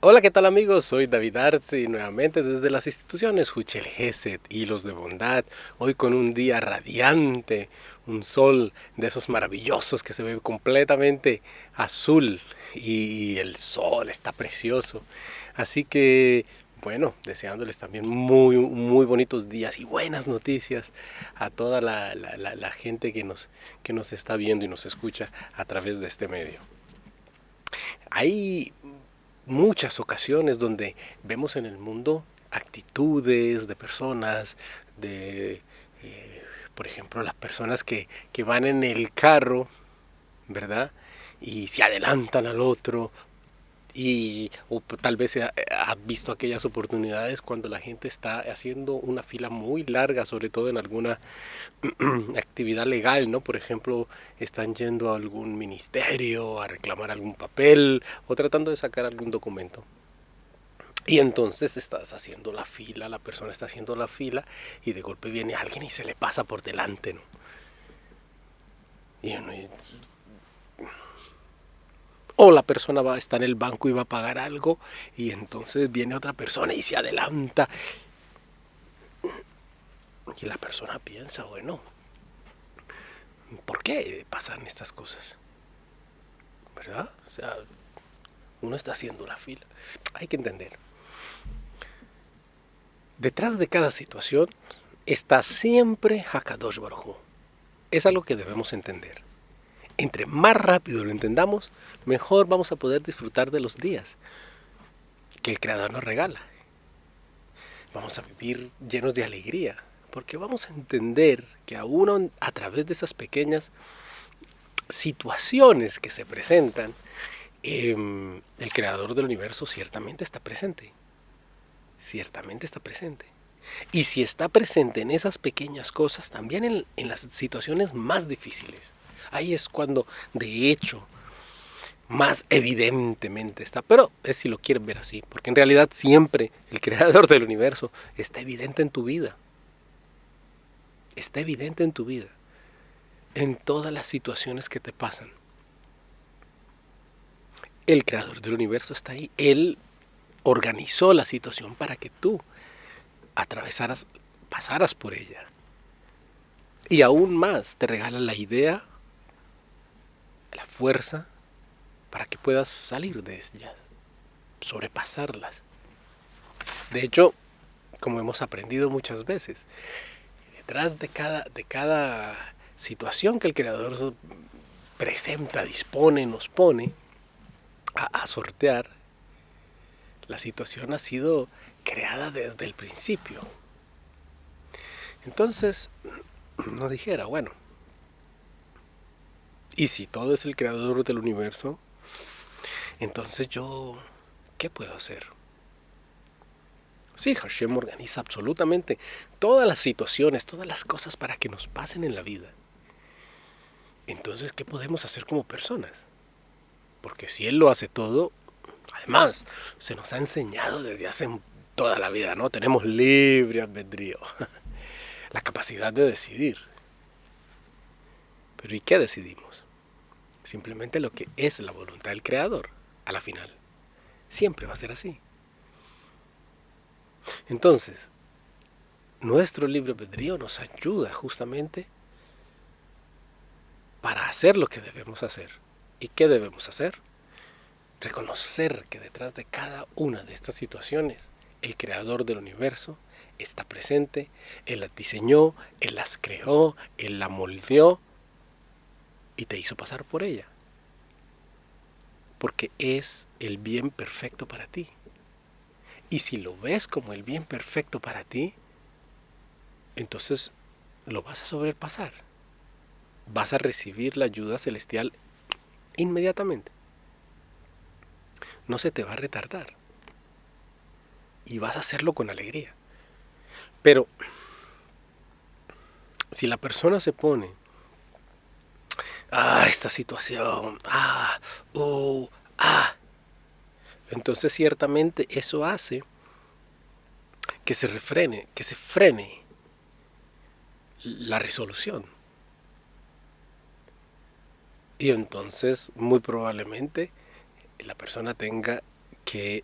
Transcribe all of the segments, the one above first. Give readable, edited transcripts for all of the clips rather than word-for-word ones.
Hola, ¿qué tal amigos? Soy David Arce, nuevamente desde las instituciones Huchel Gesed, Hilos de Bondad, hoy con un día radiante, un sol de esos maravillosos que se ve completamente azul y el sol está precioso. Así que, bueno, deseándoles también muy bonitos días y buenas noticias a toda la gente que nos está viendo y nos escucha a través de este medio. Hay muchas ocasiones donde vemos en el mundo actitudes de personas, de, por ejemplo, las personas que van en el carro, ¿verdad? Y se adelantan al otro, y o tal vez ha visto aquellas oportunidades cuando la gente está haciendo una fila muy larga, sobre todo en alguna actividad legal, ¿no? Por ejemplo, están yendo a algún ministerio a reclamar algún papel o tratando de sacar algún documento. Y entonces estás haciendo la fila, la persona está haciendo la fila y de golpe viene alguien y se le pasa por delante, ¿no? Y uno, o la persona va a estar en el banco y va a pagar algo y entonces viene otra persona y se adelanta. Y la persona piensa, bueno, ¿por qué pasan estas cosas? ¿Verdad? O sea, uno está haciendo la fila. Hay que entender. Detrás de cada situación está siempre Hakadosh Baruj Hu. Es algo que debemos entender. Entre más rápido lo entendamos, mejor vamos a poder disfrutar de los días que el Creador nos regala. Vamos a vivir llenos de alegría, porque vamos a entender que aún a través de esas pequeñas situaciones que se presentan, el Creador del universo ciertamente está presente. Ciertamente está presente. Y si está presente en esas pequeñas cosas, también en las situaciones más difíciles. Ahí es cuando, de hecho, más evidentemente está. Pero es si lo quieren ver así, porque en realidad siempre el creador del universo está evidente en tu vida. Está evidente en tu vida. En todas las situaciones que te pasan. El creador del universo está ahí. Él organizó la situación para que tú atravesaras, pasaras por ella. Y aún más te regala la idea, la fuerza, para que puedas salir de ellas, sobrepasarlas. De hecho, como hemos aprendido muchas veces, detrás de cada situación que el Creador presenta, dispone, nos pone a sortear, la situación ha sido creada desde el principio. Entonces, nos dijera, bueno, ¿y si todo es el Creador del universo? Entonces yo, ¿qué puedo hacer? Sí, Hashem organiza absolutamente todas las situaciones, todas las cosas para que nos pasen en la vida. Entonces, ¿qué podemos hacer como personas? Porque si Él lo hace todo, además, se nos ha enseñado desde hace toda la vida, ¿no? Tenemos libre albedrío, la capacidad de decidir. Pero ¿y qué decidimos? Simplemente lo que es la voluntad del Creador, a la final. Siempre va a ser así. Entonces, nuestro libre albedrío nos ayuda justamente para hacer lo que debemos hacer. ¿Y qué debemos hacer? Reconocer que detrás de cada una de estas situaciones, el creador del universo está presente, Él las diseñó, Él las creó, Él la moldeó y te hizo pasar por ella. Porque es el bien perfecto para ti. Y si lo ves como el bien perfecto para ti, entonces lo vas a sobrepasar. Vas a recibir la ayuda celestial inmediatamente. No se te va a retardar. Y vas a hacerlo con alegría. Pero si la persona se pone, esta situación, entonces ciertamente eso hace que se frene la resolución. Y entonces muy probablemente la persona tenga que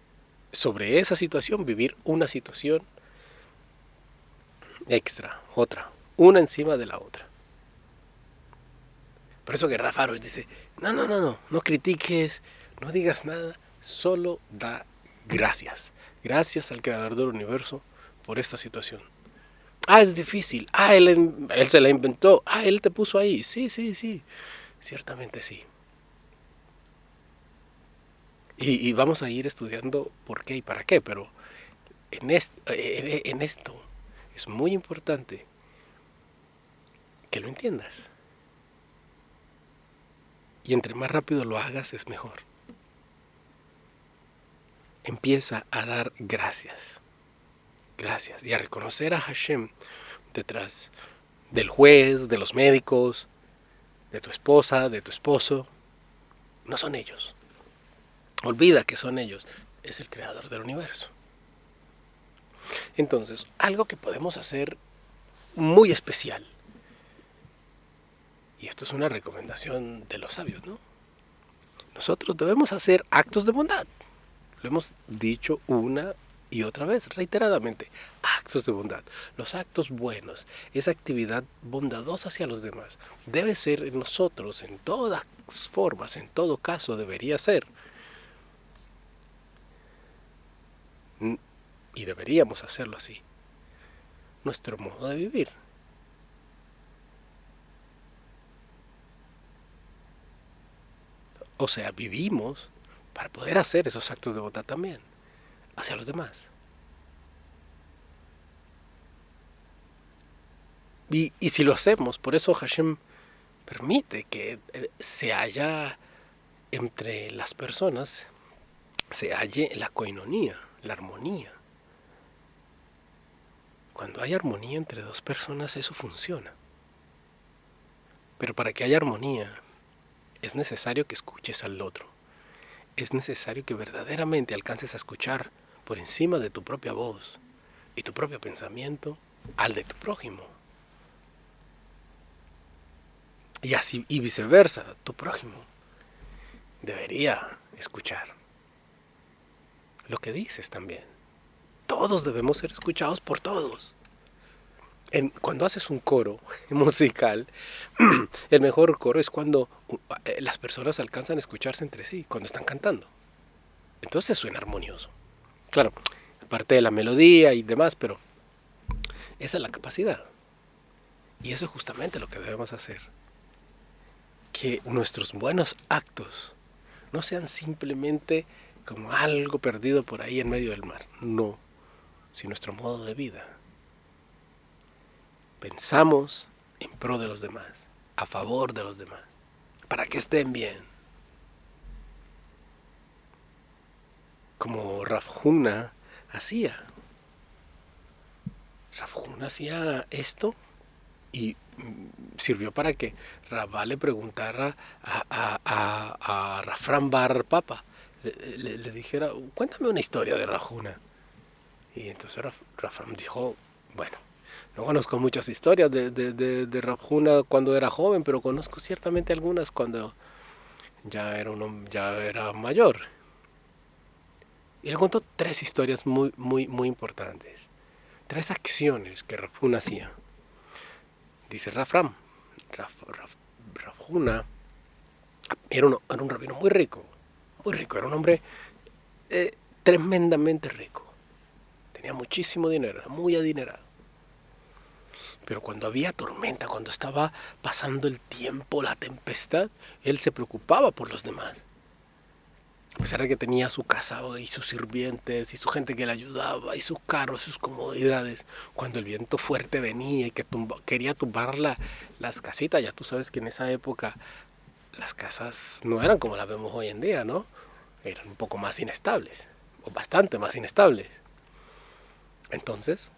sobre esa situación vivir una situación extra, otra, una encima de la otra. Por eso que Rafa Arosh dice, no critiques, no digas nada, solo da gracias. Gracias al Creador del Universo por esta situación. Es difícil, él se la inventó, él te puso ahí. Sí, ciertamente sí. Y vamos a ir estudiando por qué y para qué, pero en esto es muy importante que lo entiendas. Y entre más rápido lo hagas es mejor. Empieza a dar gracias. Gracias. Y a reconocer a Hashem detrás del juez, de los médicos, de tu esposa, de tu esposo. No son ellos. Olvida que son ellos. Es el Creador del universo. Entonces, algo que podemos hacer muy especial. Y esto es una recomendación de los sabios, ¿no? Nosotros debemos hacer actos de bondad. Lo hemos dicho una y otra vez, reiteradamente. Actos de bondad. Los actos buenos, esa actividad bondadosa hacia los demás, debe ser en nosotros, en todas formas, en todo caso, debería ser. Y deberíamos hacerlo así. Nuestro modo de vivir. O sea, vivimos para poder hacer esos actos de bondad también, hacia los demás. Y si lo hacemos, por eso Hashem permite que se haya entre las personas, se halle la koinonía, la armonía. Cuando hay armonía entre dos personas, eso funciona. Pero para que haya armonía, es necesario que escuches al otro. Es necesario que verdaderamente alcances a escuchar por encima de tu propia voz y tu propio pensamiento al de tu prójimo. Y así y viceversa, tu prójimo debería escuchar lo que dices también. Todos debemos ser escuchados por todos. Cuando haces un coro musical, el mejor coro es cuando las personas alcanzan a escucharse entre sí, cuando están cantando. Entonces suena armonioso. Claro, aparte de la melodía y demás, pero esa es la capacidad. Y eso es justamente lo que debemos hacer. Que nuestros buenos actos no sean simplemente como algo perdido por ahí en medio del mar. No, sino nuestro modo de vida. Pensamos en pro de los demás, a favor de los demás, para que estén bien. Como Rav Huna hacía. Rav Huna hacía esto y sirvió para que Rabá le preguntara a Rafram Bar Papa, le dijera, cuéntame una historia de Rav Huna. Y entonces Rafram dijo, bueno, no conozco muchas historias de Rav Huna cuando era joven, pero conozco ciertamente algunas cuando ya era mayor. Y le contó 3 historias muy importantes. 3 acciones que Rav Huna hacía. Dice Rav Huna era un rabino muy rico, era un hombre tremendamente rico. Tenía muchísimo dinero, era muy adinerado. Pero cuando había tormenta, cuando estaba pasando el tiempo, la tempestad, él se preocupaba por los demás. A pesar de que tenía su casa y sus sirvientes y su gente que le ayudaba y sus carros, sus comodidades, cuando el viento fuerte venía y que quería tumbar las casitas, ya tú sabes que en esa época las casas no eran como las vemos hoy en día, ¿no? Eran un poco más inestables, o bastante más inestables. Entonces,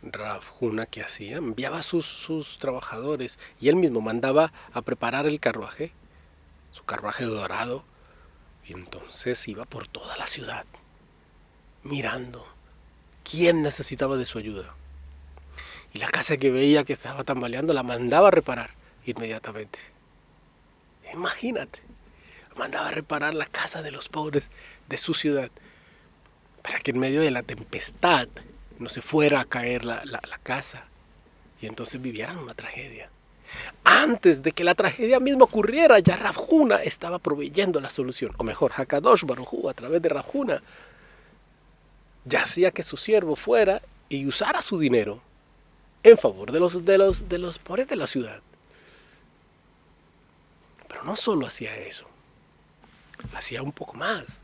Rav Huna, ¿qué hacía? Enviaba a sus trabajadores y él mismo mandaba a preparar el carruaje, su carruaje dorado, y entonces iba por toda la ciudad, mirando quién necesitaba de su ayuda. Y la casa que veía que estaba tambaleando la mandaba a reparar inmediatamente. Imagínate. mandaba a reparar la casa de los pobres de su ciudad, para que en medio de la tempestad no se fuera a caer la casa y entonces vivieran una tragedia. Antes de que la tragedia misma ocurriera, ya Rav Huna estaba proveyendo la solución. O mejor, Hakadosh Baruj Hu, a través de Rav Huna, ya hacía que su siervo fuera y usara su dinero en favor de los pobres de la ciudad. Pero no solo hacía eso, hacía un poco más.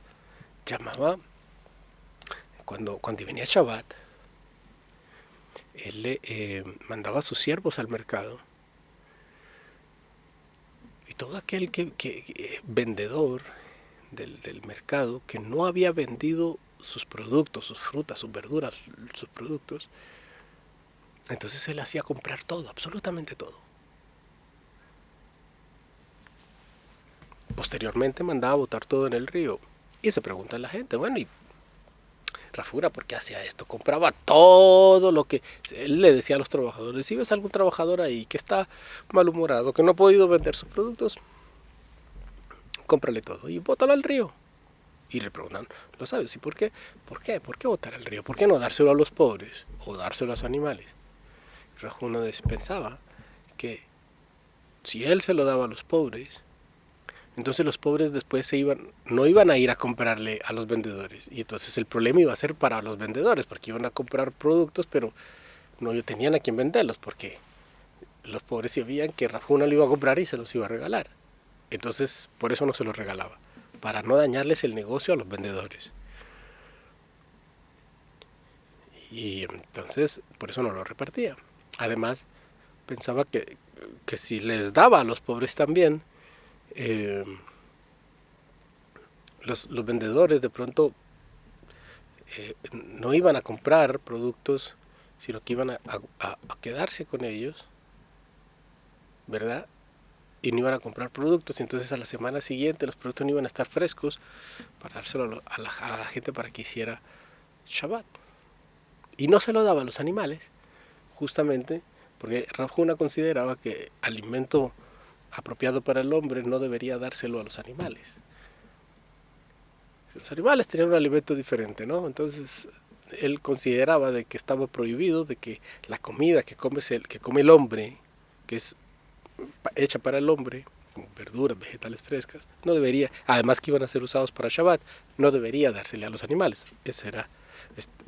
Llamaba, cuando venía Shabbat, él le mandaba a sus siervos al mercado. Y todo aquel vendedor del mercado que no había vendido sus productos, sus frutas, sus verduras, sus productos, entonces él hacía comprar todo, absolutamente todo. Posteriormente mandaba a botar todo en el río. Y se pregunta la gente, bueno, ¿y Rav Huna por qué hacía esto? Compraba todo lo que... Él le decía a los trabajadores, si ves algún trabajador ahí que está malhumorado, que no ha podido vender sus productos, cómprale todo y bótalo al río. Y le preguntan, ¿lo sabes? ¿Y por qué? ¿Por qué? ¿Por qué botar al río? ¿Por qué no dárselo a los pobres o dárselo a los animales? Rav Huna pensaba que si él se lo daba a los pobres, entonces los pobres después no iban a ir a comprarle a los vendedores. Y entonces el problema iba a ser para los vendedores, porque iban a comprar productos, pero no tenían a quién venderlos, porque los pobres sabían que Rav Huna lo iba a comprar y se los iba a regalar. Entonces, por eso no se los regalaba, para no dañarles el negocio a los vendedores. Y entonces, por eso no lo repartía. Además, pensaba que si les daba a los pobres también, los vendedores de pronto no iban a comprar productos, sino que iban a quedarse con ellos, ¿verdad? Y no iban a comprar productos, y entonces a la semana siguiente los productos no iban a estar frescos para dárselo a la gente para que hiciera Shabbat. Y no se lo daba a los animales, justamente porque Rav Huna consideraba que alimento apropiado para el hombre no debería dárselo a los animales. Los animales tenían un alimento diferente, ¿no? Entonces él consideraba de que estaba prohibido, de que la comida que come el hombre, que es hecha para el hombre, como verduras, vegetales frescas, no debería, además que iban a ser usados para Shabbat, no debería dársele a los animales.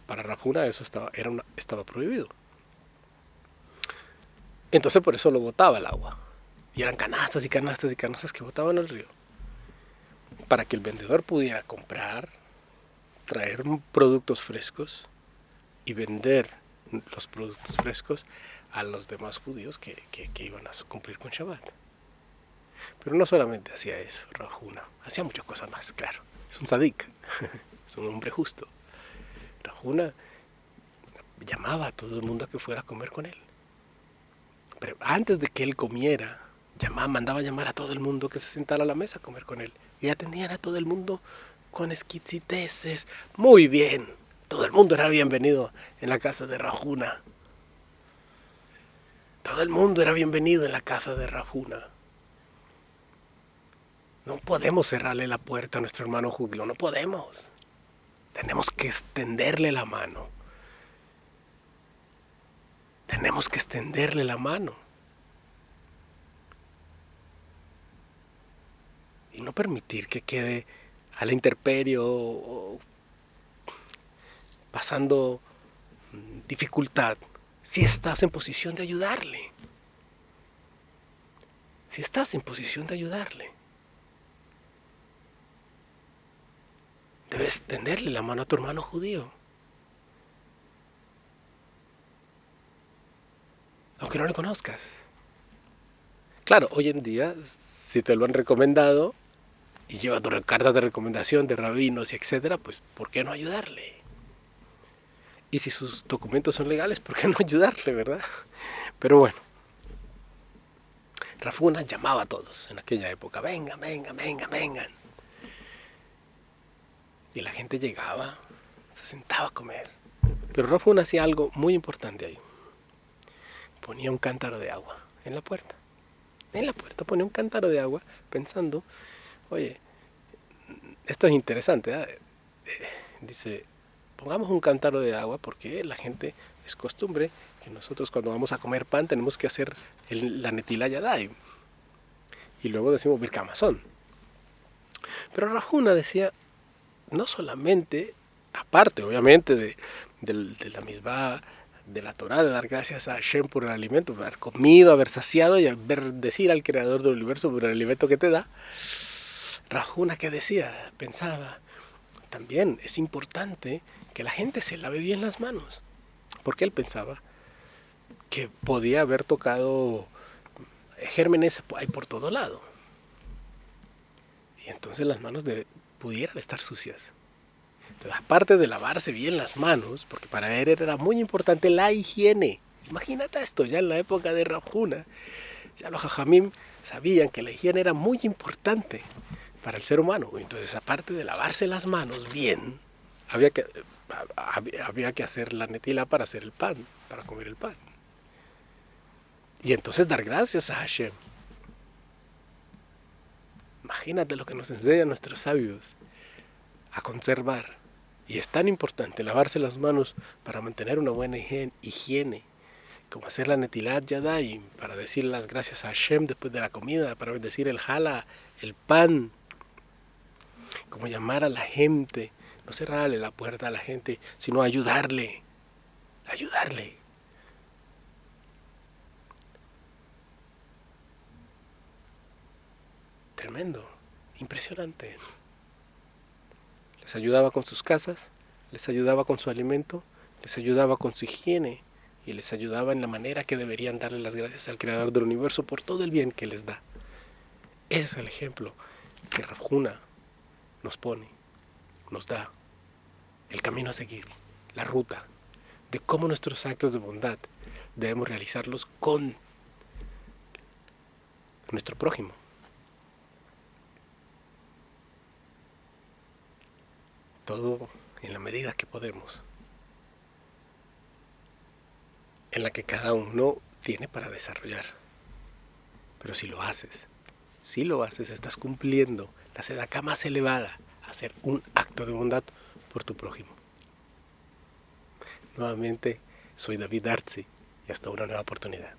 Para Rav Huna eso estaba prohibido. Entonces por eso lo botaba al agua. Y eran canastas y canastas y canastas que botaban al río, para que el vendedor pudiera comprar, traer productos frescos y vender los productos frescos a los demás judíos que iban a cumplir con Shabbat. Pero no solamente hacía eso Rav Huna, hacía muchas cosas más, claro. Es un tzadik, es un hombre justo. Rav Huna llamaba a todo el mundo a que fuera a comer con él. Pero antes de que él comiera, mandaba a llamar a todo el mundo que se sentara a la mesa a comer con él. Y atendían a todo el mundo con exquisiteces. Muy bien. Todo el mundo era bienvenido en la casa de Rav Huna. Todo el mundo era bienvenido en la casa de Rav Huna. No podemos cerrarle la puerta a nuestro hermano judío. No podemos. Tenemos que extenderle la mano. Tenemos que extenderle la mano. Y no permitir que quede a la intemperie o pasando dificultad, si estás en posición de ayudarle. Si estás en posición de ayudarle, debes tenderle la mano a tu hermano judío. Aunque no le conozcas. Claro, hoy en día, si te lo han recomendado y lleva tu carta de recomendación de rabinos y etcétera, pues ¿por qué no ayudarle? Y si sus documentos son legales, ¿por qué no ayudarle, verdad? Pero bueno, Rav Huna llamaba a todos en aquella época, vengan, vengan, vengan, vengan. Y la gente llegaba, se sentaba a comer. Pero Rav Huna hacía algo muy importante ahí. Ponía un cántaro de agua en la puerta. En la puerta ponía un cántaro de agua pensando, oye, Esto es interesante, ¿eh? Dice, pongamos un cántaro de agua porque la gente es costumbre que nosotros cuando vamos a comer pan tenemos que hacer la Netilat Yadayim y luego decimos Birkat Hamazon. Pero Rav Huna decía, no solamente, aparte obviamente de la misma de la Torah, de dar gracias a Hashem por el alimento, por haber comido, haber saciado y haber decir al Creador del universo por el alimento que te da. Rav Huna, ¿qué decía? Pensaba, también es importante que la gente se lave bien las manos, porque él pensaba que podía haber tocado gérmenes hay por todo lado. Y entonces las manos pudieran estar sucias. Entonces, aparte de lavarse bien las manos, porque para él era muy importante la higiene. Imagínate esto, ya en la época de Rav Huna, ya los jajamim sabían que la higiene era muy importante para el ser humano. Entonces, aparte de lavarse las manos bien, había que hacer la netila para hacer el pan, para comer el pan. Y entonces dar gracias a Hashem. Imagínate lo que nos enseñan nuestros sabios a conservar. Y es tan importante lavarse las manos para mantener una buena higiene, como hacer la Netilat Yadayim, para decir las gracias a Hashem después de la comida, para decir el hala, el pan, como llamar a la gente, no cerrarle la puerta a la gente, sino ayudarle. Tremendo, impresionante. Les ayudaba con sus casas, les ayudaba con su alimento, les ayudaba con su higiene y les ayudaba en la manera que deberían darle las gracias al Creador del universo por todo el bien que les da. Ese es el ejemplo que Rav Huna nos pone, nos da, el camino a seguir, la ruta, de cómo nuestros actos de bondad debemos realizarlos con nuestro prójimo. Todo en la medida que podemos, en la que cada uno tiene para desarrollar. Pero si lo haces, estás cumpliendo la sedacá más elevada, hacer un acto de bondad por tu prójimo. Nuevamente, soy David Artzi y hasta una nueva oportunidad.